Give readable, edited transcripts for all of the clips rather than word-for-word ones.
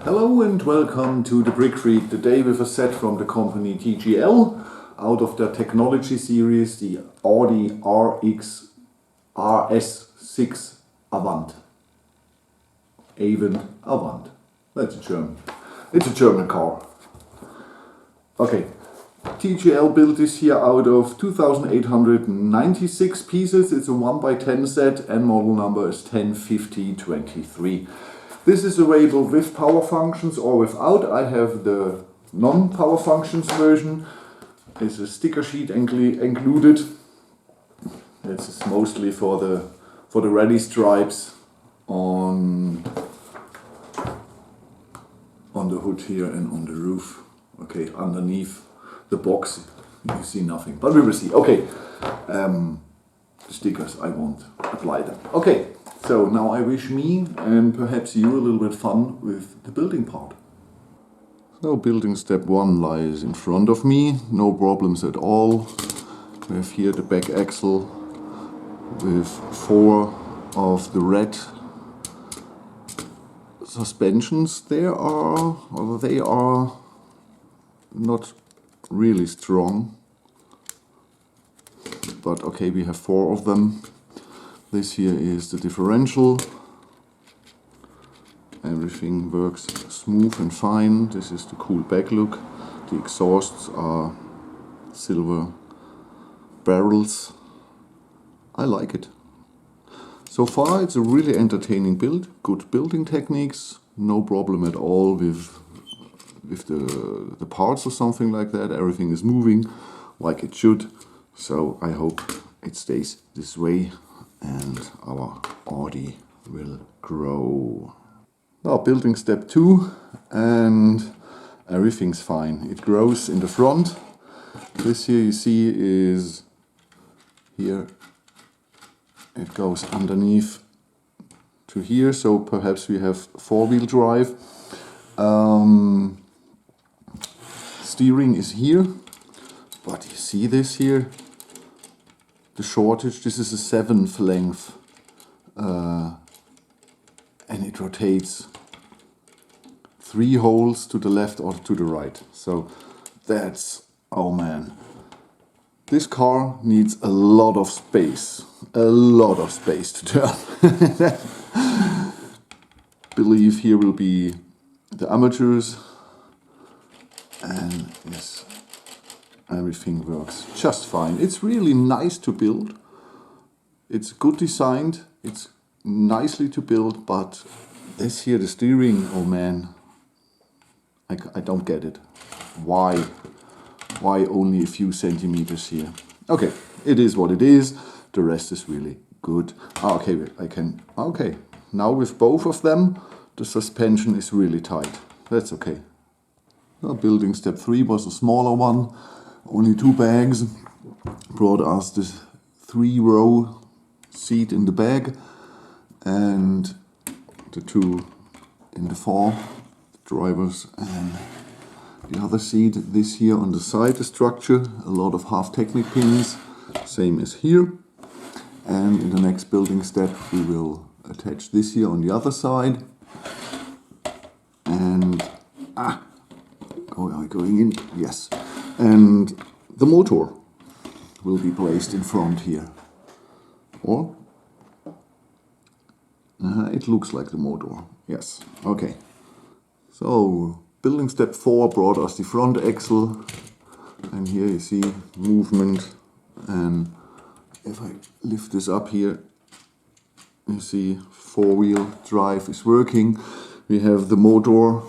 Hello and welcome to the Brick Read, today with a set from the company TGL, out of their technology series, the Audi RS6 Avant. Avant. That's a German. It's a German car. Okay. TGL built this here out of 2,896 pieces. It's a 1x10 set and model number is T5023. This is available with power functions or without. I have the non-power functions version. There's a sticker sheet included. This is mostly for the rally stripes on the hood here and on the roof. Okay, underneath the box you see nothing, but we will see. Okay, the stickers, I won't apply them. Okay. So now I wish me and perhaps you a little bit fun with the building part. So building step 1 lies in front of me, no problems at all. We have here the back axle with 4 of the red suspensions. They are not really strong, but okay, we have 4 of them. This here is the differential. Everything works smooth and fine. This is the cool back look. The exhausts are silver barrels. I like it. So far it's a really entertaining build. Good building techniques. No problem at all with the parts or something like that. Everything is moving like it should. So I hope it stays this way and our Audi will grow. Now building step 2, and everything's fine. It grows in the front. This here you see is here. It goes underneath to here, so perhaps we have 4-wheel drive. Steering is here, but you see this here? The shortage, this is a 7th length and it rotates 3 holes to the left or to the right. So that's, oh man, this car needs a lot of space to turn. Believe here will be the amateurs, and yes, everything works just fine. It's really nice to build. It's good designed. It's nicely to build, but this here, the steering, oh man, I don't get it. Why only a few centimeters here? Okay, it is what it is. The rest is really good. Okay, okay. Now with both of them, the suspension is really tight. That's okay. Now building step 3 was a smaller one. Only 2 bags, brought us this 3-row seat in the back and the 2 in the 4, drivers, and the other seat. This here on the side, the structure, a lot of half Technic pins, same as here. And in the next building step we will attach this here on the other side. And going in, yes. And the motor will be placed in front here. Or it looks like the motor. Yes. Okay. So building step 4 brought us the front axle, and here you see movement. And if I lift this up here, you see 4-wheel drive is working. We have the motor.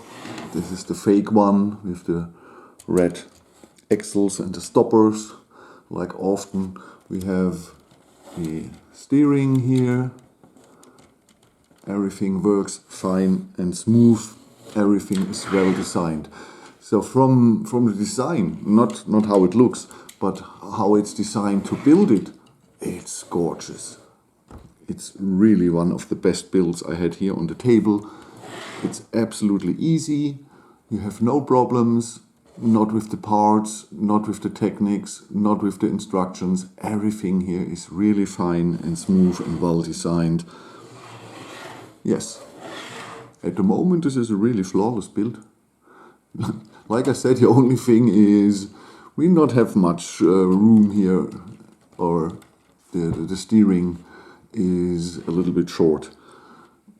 This is the fake one with the red axles and the stoppers. Like often, we have the steering here. Everything works fine and smooth. Everything is well designed. So from the design, not how it looks, but how it's designed to build it, it's gorgeous. It's really one of the best builds I had here on the table. It's absolutely easy. You have no problems. Not with the parts, not with the techniques, not with the instructions. Everything here is really fine and smooth and well designed. Yes, At the moment, this is a really flawless build. Like I said, the only thing is we not have much room here, or the steering is a little bit short.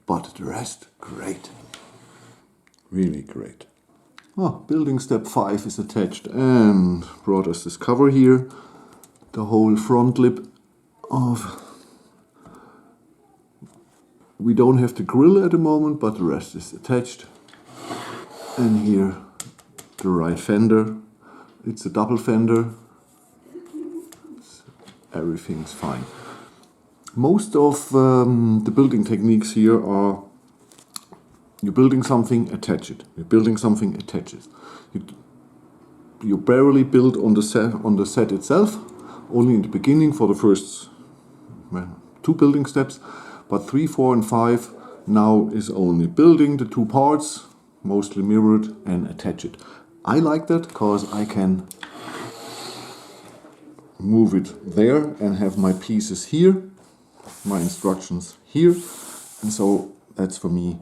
But the rest, great. Really great. Oh, building step 5 is attached and brought us this cover here. The whole front lip of... We don't have the grille at the moment, but the rest is attached. And here, the right fender. It's a double fender. Everything's fine. Most of the building techniques here are you're building something, attach it. You're building something, attach it. You barely build on the set itself, only in the beginning for the first 2 building steps, but 3, 4 and 5 now is only building the 2 parts, mostly mirrored, and attach it. I like that because I can move it there and have my pieces here, my instructions here, and so that's for me.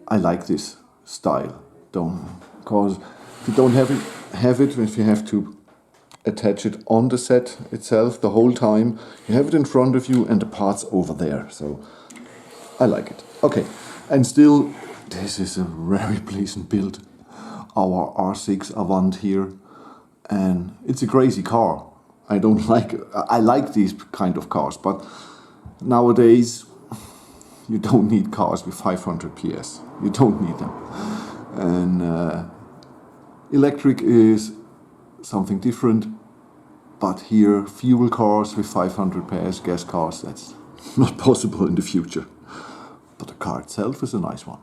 I like this style. Because if you don't have it, if you have to attach it on the set itself the whole time, you have it in front of you and the parts over there. So I like it. Okay, and still, this is a very pleasant build. Our R6 Avant here, and it's a crazy car. I like these kind of cars, but nowadays you don't need cars with 500 PS. You don't need them. And electric is something different, but here fuel cars with 500 PS, gas cars, that's not possible in the future. But the car itself is a nice one.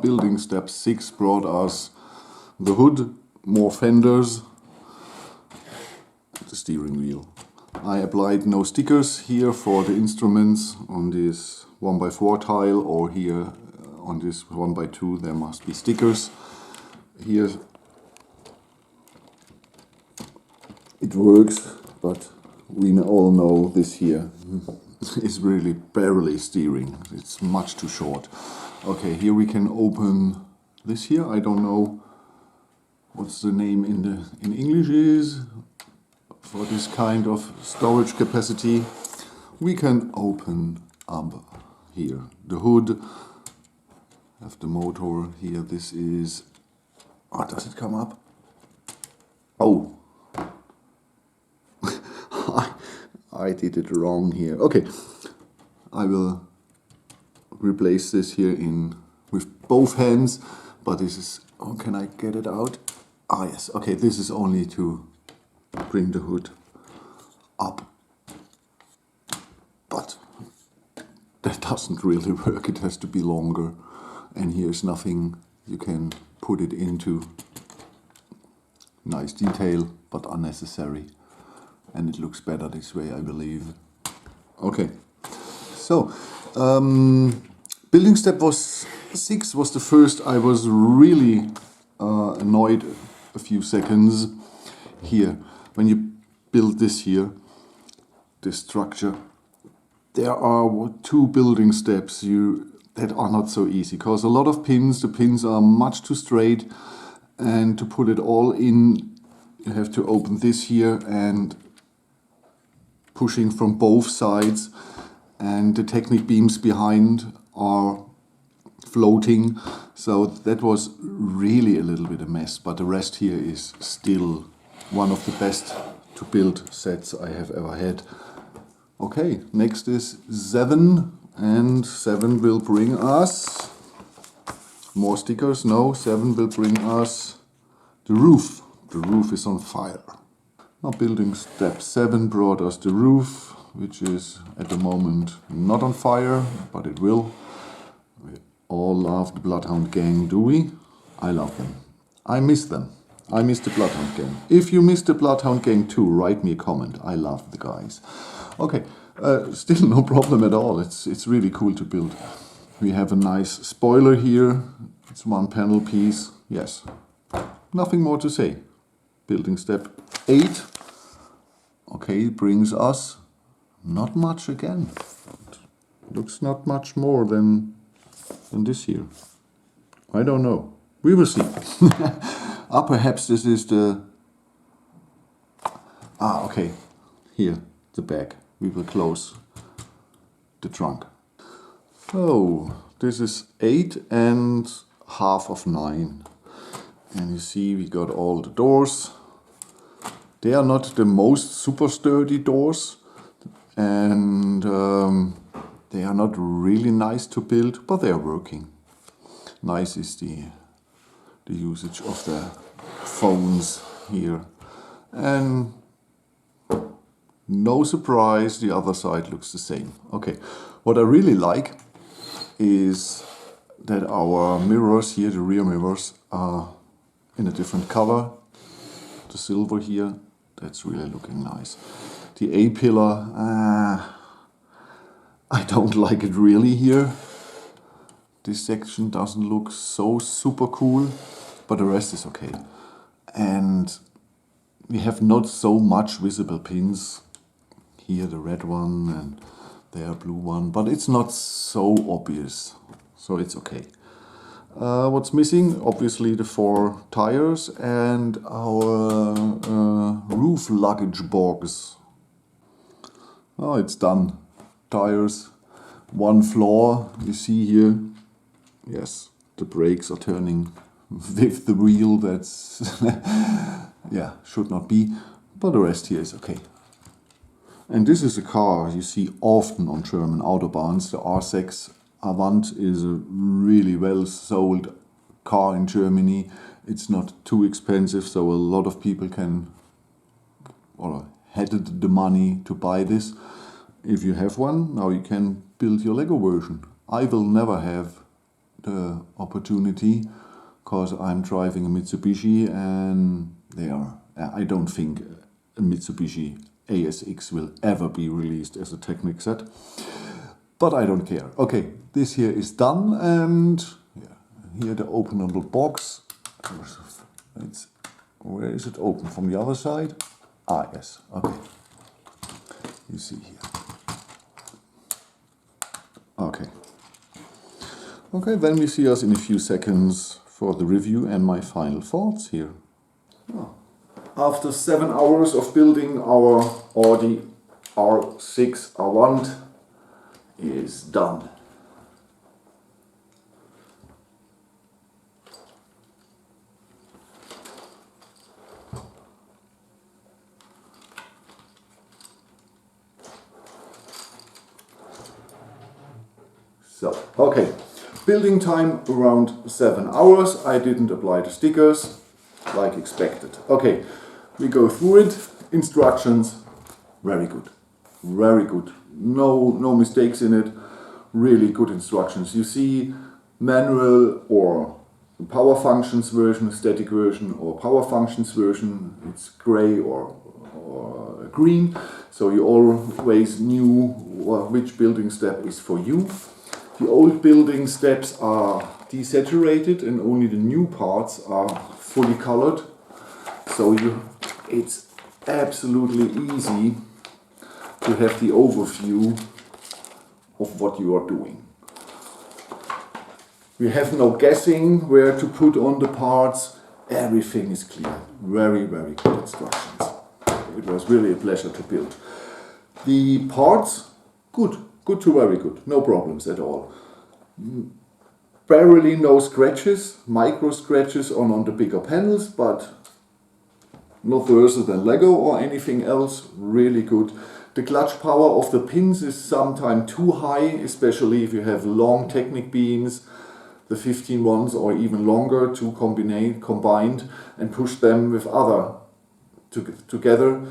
Building step 6 brought us the hood, more fenders, the steering wheel. I applied no stickers here for the instruments on this 1x4 tile, or here on this 1x2 there must be stickers. Here it works, but we all know this here is really barely steering. It's much too short. Okay, here we can open this here. I don't know what's the name in English is for this kind of storage capacity. We can open up here the hood, have the motor here. This is, does it come up? Oh, I did it wrong here. Okay, I will replace this here with both hands, but this is, can I get it out? Yes, okay, this is only to bring the hood up, but that doesn't really work. It has to be longer, and here's nothing you can put it into. Nice detail, but unnecessary, and it looks better this way, I believe. Okay, so building step 6 was the first. I was really annoyed a few seconds here. When you build this here, this structure, there are 2 building steps that are not so easy, because a lot of the pins are much too straight, and to put it all in, you have to open this here and pushing from both sides, and the Technic beams behind are floating, so that was really a little bit a mess, but the rest here is still one of the best to build sets I have ever had. Okay, next is 7, and 7 will bring us more stickers. No, 7 will bring us the roof. The roof is on fire. Now building step 7 brought us the roof, which is at the moment not on fire, but it will. We all love the Bloodhound gang, do we? I love them. I miss them. I miss the Bloodhound gang. If you miss the Bloodhound gang too, write me a comment. I love the guys. Okay, still no problem at all. It's really cool to build. We have a nice spoiler here. It's 1 panel piece. Yes, nothing more to say. Building step 8. Okay, brings us not much again. Looks not much more than than this here. I don't know. We will see. Perhaps this is the... okay. Here, the back. We will close the trunk. So, this is 8 and half of 9. And you see we got all the doors. They are not the most super sturdy doors. And they are not really nice to build, but they are working. Nice is the usage of the phones here. And no surprise, the other side looks the same. Okay, what I really like is that our mirrors here, the rear mirrors, are in a different color. The silver here, that's really looking nice. The A-pillar, I don't like it really here. This section doesn't look so super cool, but the rest is okay. And we have not so much visible pins. Here the red one and there blue one, but it's not so obvious, so it's okay. What's missing? Obviously the 4 tires and our roof luggage box. Oh, it's done. Tires, 1 floor, you see here. Yes, the brakes are turning with the wheel, that's yeah, should not be, but the rest here is okay. And this is a car you see often on German autobahns. The RS6 Avant is a really well sold car in Germany. It's not too expensive, so a lot of people can, or had the money to buy this. If you have one, now you can build your Lego version. I will never have the opportunity because I'm driving a Mitsubishi and I don't think a Mitsubishi ASX will ever be released as a Technic set, but I don't care. Okay, this here is done, and here the openable box. Where is it open? From the other side? Yes, okay. You see here. Okay. Okay, then we see us in a few seconds for the review and my final thoughts here. After 7 hours of building, our Audi R6 Avant is done. So, okay, building time around 7 hours. I didn't apply the stickers like expected. Okay. We go through it. Instructions, very good. Very good. No mistakes in it. Really good instructions. You see manual or power functions version, static version or power functions version. It's gray or green. So you always knew which building step is for you. The old building steps are desaturated and only the new parts are fully colored. So it's absolutely easy to have the overview of what you are doing. We have no guessing where to put on the parts. Everything is clear. Very, very good instructions. It was really a pleasure to build. The parts, good to very good. No problems at all. Barely no scratches, micro scratches on the bigger panels, but not worse than Lego or anything else. Really good. The clutch power of the pins is sometimes too high, especially if you have long Technic beams, the 15 ones or even longer, to combined and push them with other together,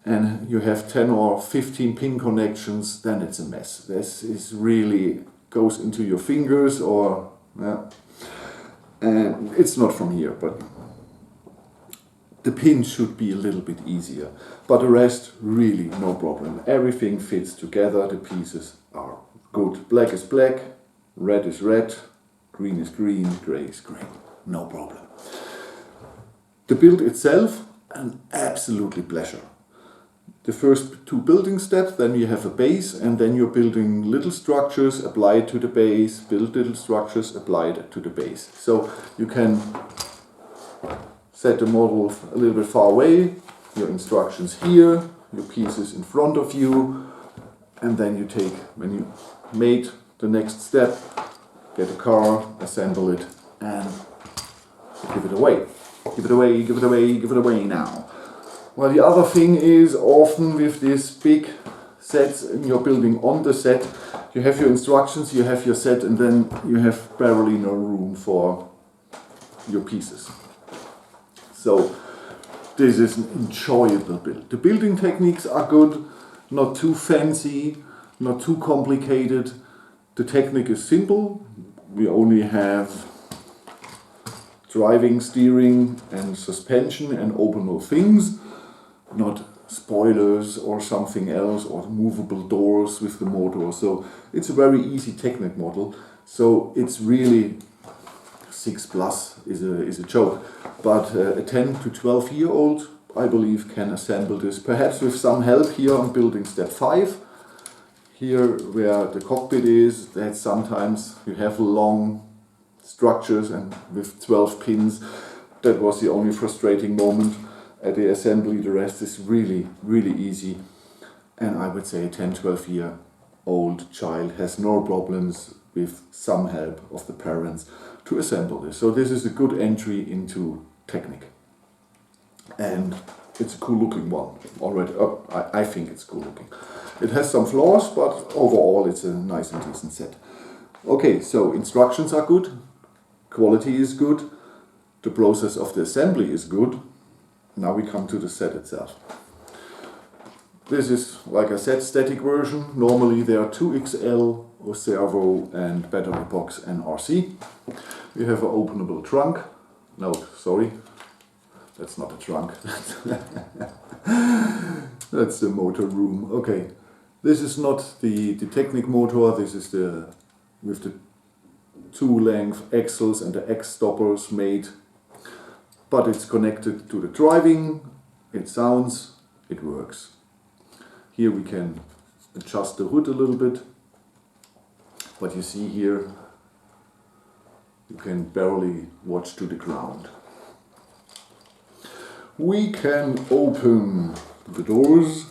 and you have 10 or 15 pin connections, then it's a mess. This is really goes into your fingers, or and it's not from here, but the pins should be a little bit easier, but the rest really no problem. Everything fits together, the pieces are good. Black is black, red is red, green is green, grey is grey, no problem. The build itself, an absolutely pleasure. the first two building steps, then you have a base, and then you're building little structures, apply it to the base, build little structures, apply it to the base. So you can set the model a little bit far away, your instructions here, your pieces in front of you, and then you take, when you made the next step, get a car, assemble it, and give it away. Give it away, give it away, give it away now. Well, the other thing is, often with these big sets and you're building on the set, you have your instructions, you have your set, and then you have barely no room for your pieces. So this is an enjoyable build. The building techniques are good, not too fancy, not too complicated. The technique is simple. We only have driving, steering and suspension and openable things, not spoilers or something else, or movable doors with the motor. So it's a very easy technique model. So it's really 6+ is a joke. But a 10 to 12-year-old, I believe, can assemble this, perhaps with some help here on building step 5. Here where the cockpit is, that sometimes you have long structures and with 12 pins. That was the only frustrating moment at the assembly. The rest is really, really easy. And I would say a 10, 12-year-old child has no problems with some help of the parents to assemble this. So this is a good entry into technique. And it's a cool looking one already. I think it's cool looking. It has some flaws, but overall it's a nice and decent set. Okay, so instructions are good. Quality is good. The process of the assembly is good. Now we come to the set itself. This is, like I said, static version. Normally there are 2 XL, or servo and battery box and RC. We have an openable trunk. No, sorry, that's not a trunk. That's the motor room. Okay, this is not the Technic motor. This is the with the 2-length axles and the X stoppers made. But it's connected to the driving. It sounds, it works. Here we can adjust the hood a little bit. But you see here, you can barely watch to the ground. We can open the doors.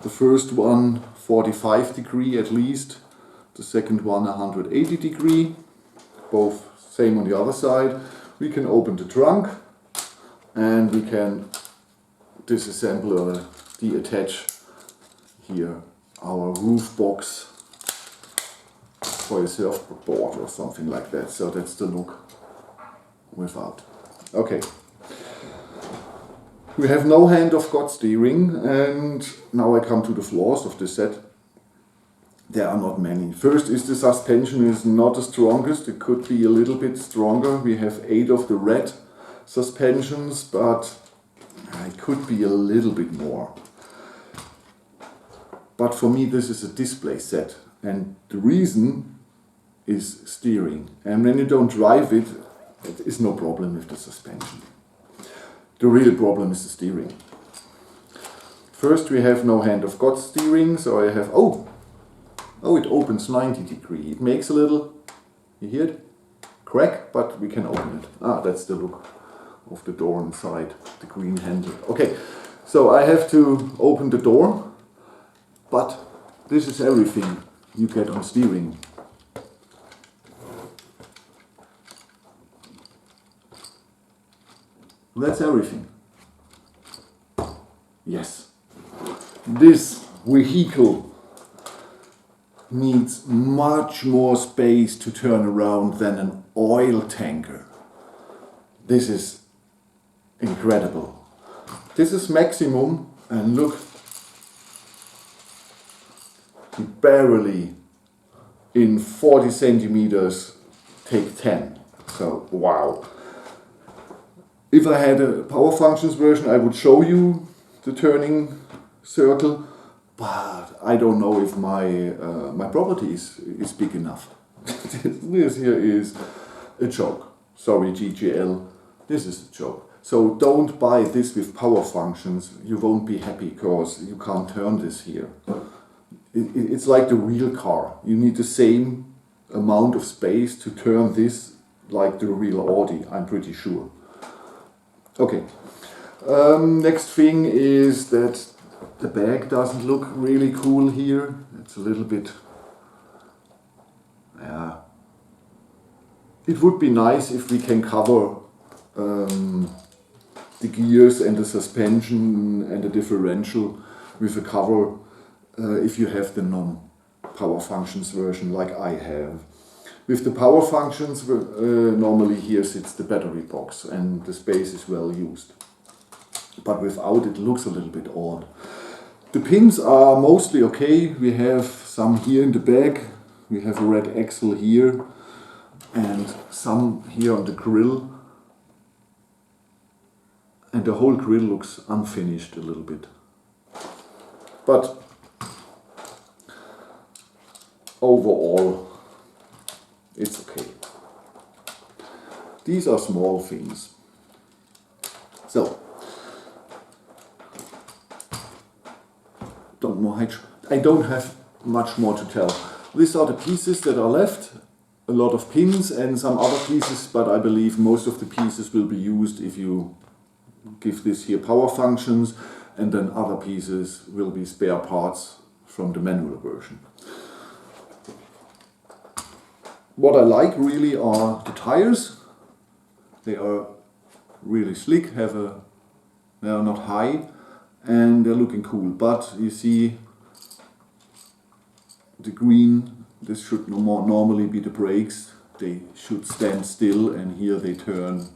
The first one 45 degree at least. The second one 180 degree. Both same on the other side. We can open the trunk and we can disassemble or deattach here our roof box for a surfboard or something like that. So that's the look without. Okay. We have no hand of God steering, and now I come to the flaws of this set. There are not many. First is the suspension is not the strongest. It could be a little bit stronger. We have 8 of the red suspensions, but it could be a little bit more. But for me this is a display set, and the reason is steering. And when you don't drive it, it is no problem with the suspension. The real problem is the steering. First we have no hand of God steering, so I have, oh, it opens 90 degree. It makes a little, you hear it? Crack, but we can open it. Ah, that's the look of the door inside, the green handle. Okay, so I have to open the door, but this is everything you get on steering. That's everything. Yes. This vehicle needs much more space to turn around than an oil tanker. This is incredible. This is maximum, and look, you barely in 40 centimeters take 10. So, wow. If I had a power functions version, I would show you the turning circle, but I don't know if my property is big enough. This here is a joke. Sorry, TGL, this is a joke. So don't buy this with power functions. You won't be happy because you can't turn this here. It's like the real car. You need the same amount of space to turn this like the real Audi, I'm pretty sure. Okay. Next thing is that the bag doesn't look really cool here. It's a little bit, yeah. It would be nice if we can cover the gears and the suspension and the differential with a cover if you have the non-power functions version like I have. With the power functions, normally here sits the battery box and the space is well used. But without it looks a little bit odd. The pins are mostly okay. We have some here in the back. We have a red axle here and some here on the grille. And the whole grille looks unfinished a little bit. But overall, it's okay. These are small things. So, I don't have much more to tell. These are the pieces that are left. A lot of pins and some other pieces, but I believe most of the pieces will be used if you give this here power functions, and then other pieces will be spare parts from the manual version. What I like really are the tires. They are really slick, they are not high and they're looking cool, but you see the green, this should normally be the brakes. They should stand still and here they turn.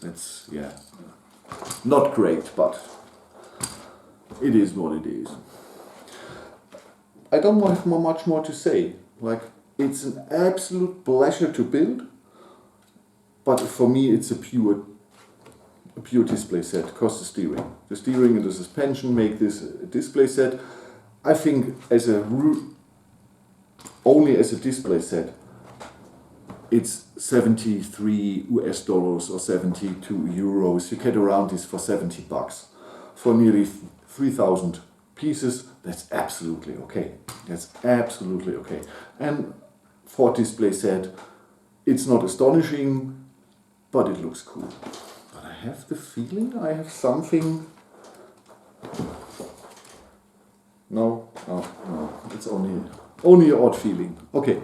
That's, yeah, not great, but it is what it is. I don't have much more to say. Like, it's an absolute pleasure to build, but for me it's a pure display set, because the steering and the suspension make this a display set. I think only as a display set, it's 73 US dollars or 72 euros. You get around this for 70 bucks. For nearly 3,000 pieces, that's absolutely okay. That's absolutely okay. And for display set, it's not astonishing, but it looks cool. But I have the feeling I have something. No, it's only an odd feeling. Okay.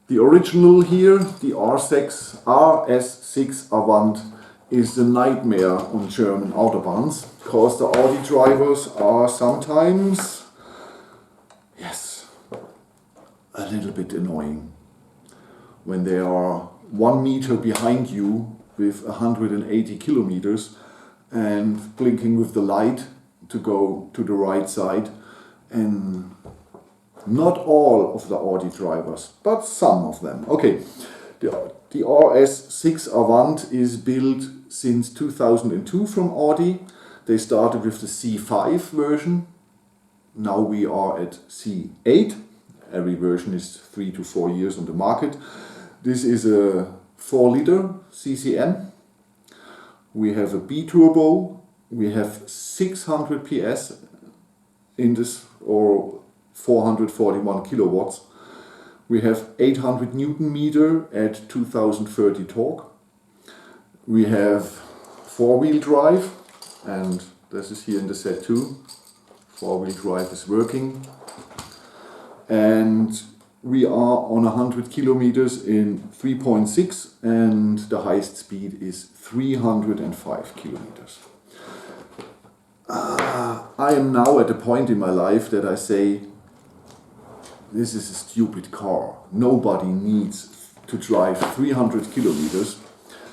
The original here, the RS6 Avant, is the nightmare on German autobahns, because the Audi drivers are sometimes, yes, a little bit annoying. When they are 1 meter behind you with 180 kilometers and blinking with the light to go to the right side, and not all of the Audi drivers, but some of them. Okay, the RS6 Avant is built since 2002 from Audi. They started with the C5 version. Now we are at C8. Every version is 3 to 4 years on the market. This is a 4-liter CCM. We have a B-turbo. We have 600 PS in this, or 441 kilowatts. We have 800 Newton meter at 2030 torque. We have 4-wheel drive, and this is here in the set too. 4-wheel drive is working. And we are on 100 kilometers in 3.6, and the highest speed is 305 kilometers. I am now at a point in my life that I say, this is a stupid car. Nobody needs to drive 300 kilometers.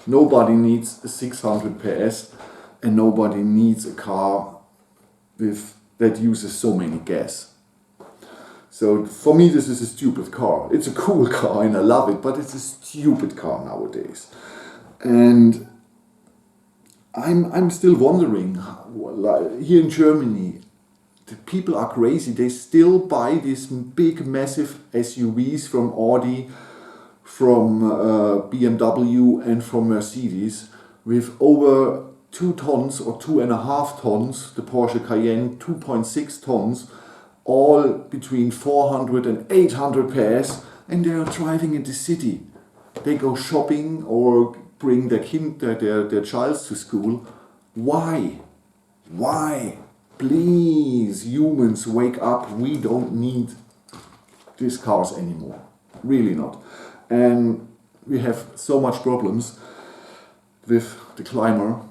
Nobody needs 600 PS, and nobody needs a car that uses so many gas. So for me, this is a stupid car. It's a cool car and I love it, but it's a stupid car nowadays. And I'm still wondering, here in Germany, the people are crazy. They still buy these big, massive SUVs from Audi from BMW and from Mercedes with over 2 tons or 2.5 tons, the Porsche Cayenne 2.6 tons, all between 400 and 800 pairs, and they are driving in the city. They go shopping or bring their child to school. Why? Why? Please, humans, wake up. We don't need these cars anymore. Really not. And we have so much problems with the climate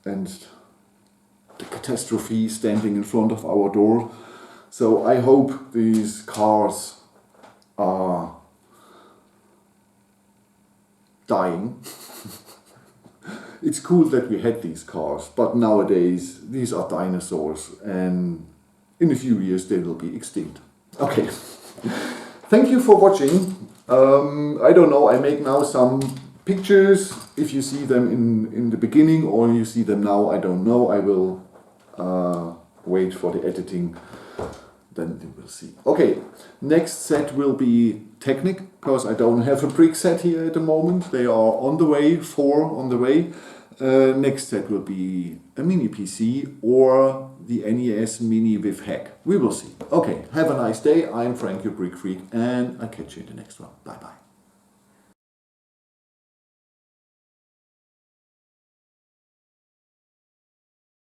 and the catastrophe standing in front of our door. So I hope these cars are dying. It's cool that we had these cars, but nowadays these are dinosaurs, and in a few years they will be extinct. Okay, thank you for watching. I don't know, I make now some pictures. If you see them in the beginning or you see them now, I don't know. I will wait for the editing, then you will see. Okay, next set will be Technic, because I don't have a brick set here at the moment. They are on the way, 4 on the way. Next set will be a mini PC or the NES Mini with hack. We will see. Okay, have a nice day. I'm Frank, your Brick Freak, and I'll catch you in the next one. Bye bye.